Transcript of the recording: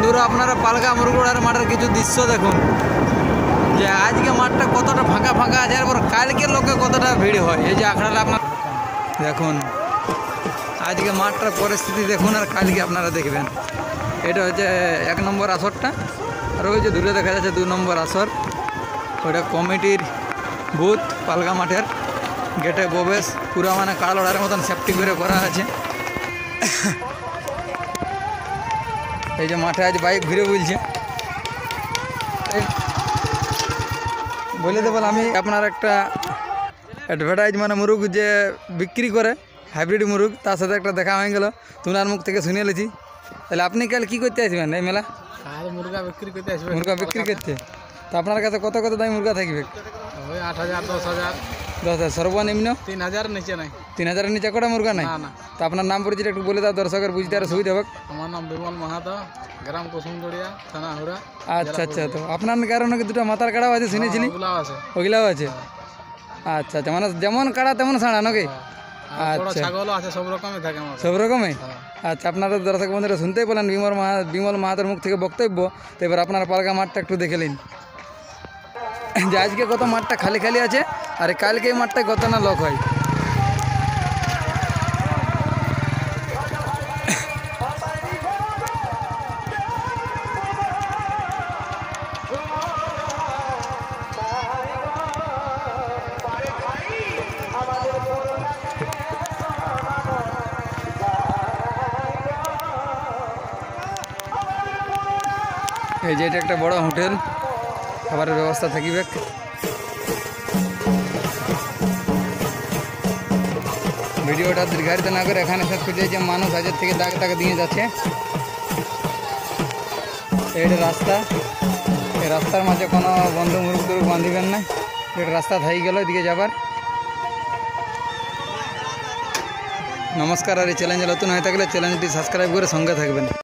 বন্ধুরা আপনারা পালগা মুরগুড়ার মাঠের কিছু দৃশ্য দেখুন, যে আজকে মাঠটা কতটা ফাঁকা ফাঁকা আছে, এরপর কালকে লোকে কতটা ভিড় হয়। এই যে আখড়াটা আপনার দেখুন, আজকে মাঠটার পরিস্থিতি দেখুন আর কালকে আপনারা দেখবেন। এটা হচ্ছে 1 নম্বর আসরটা, আর ওই যে দূরে দেখা যাচ্ছে 2 নম্বর আসর। ওইটা কমিটির বুথ, পালগা মাঠের গেটে প্রবেশ পুরো মানে কাড়া লড়ার মতন সেফটি করে করা আছে। এই যে মাঠে আজ বাইক ঘুরে বলছে বলে দেবো আমি আপনার একটা অ্যাডভার্টাইজ মানে মুরগ যে বিক্রি করে হাইব্রিড মুরগ, তার সাথে একটা দেখা হয়ে গেল, তোমার মুখ থেকে শুনে নিয়েছি। তাহলে আপনি কাল কী করতে আসবেন এই মেলা? মুরগা বিক্রি করতে আসবে। মুরগা বিক্রি করতে? তো আপনার কাছে কত কত দামি মুরগা থাকবে? ওই 8,000 10,000। 10,000 সর্বনিম্ন? 3,000 নিচে নাই। 3,000-এর নিচে কটা মুরগা নাই? না না। তো আপনার নাম পরিচয় একটু বলে দাও, দর্শকের বুঝতে আরো সুবিধা হবে। আমার নাম বিমল মাহাতো, গ্রাম কুসুমগড়িয়া, থানা হুরা। আচ্ছা আচ্ছা, তো আপনার কারণে কি দুটো মাথার কাড়াও আছে শুনেছিলি? ওগুলাও আছে। ওগুলাও আছে? আচ্ছা আচ্ছা, মানে যেমন কাড়া তেমন সাড়া নাকি? বড় ছাগলও আছে, সব রকমই থাকে আমার। সব রকমই? আচ্ছা, আপনারা দর্শক বন্ধুরা শুনতেই পেলেন বিমল মাহাতোর মুখ থেকে বক্তব্য। তো এবার আপনারা পালগা মাঠটা একটু দেখে নিন, যে আজকে কত মাঠটা খালি খালি আছে, আর কালকে এই মাঠটায় কত না লোক হয়। এই যে এটা একটা বড় হোটেল, খাবারের ব্যবস্থা থাকিবে। ভিডিওটা দীর্ঘায়িত না করে এখানে শেষ করছে, যে মানুষ হাজার থেকে দাগ দাগ দিয়ে যাচ্ছে। এইটা রাস্তা, এই রাস্তার মাঝে কোনো বন্ধু মুরগ টুরুগ বাঁধিবেন না, এটা রাস্তা থাই গেল এদিকে যাবার। নমস্কার, আর এই চ্যালেঞ্জে নতুন হয়ে থাকলে চ্যানেলটি সাবস্ক্রাইব করে সঙ্গে থাকবেন।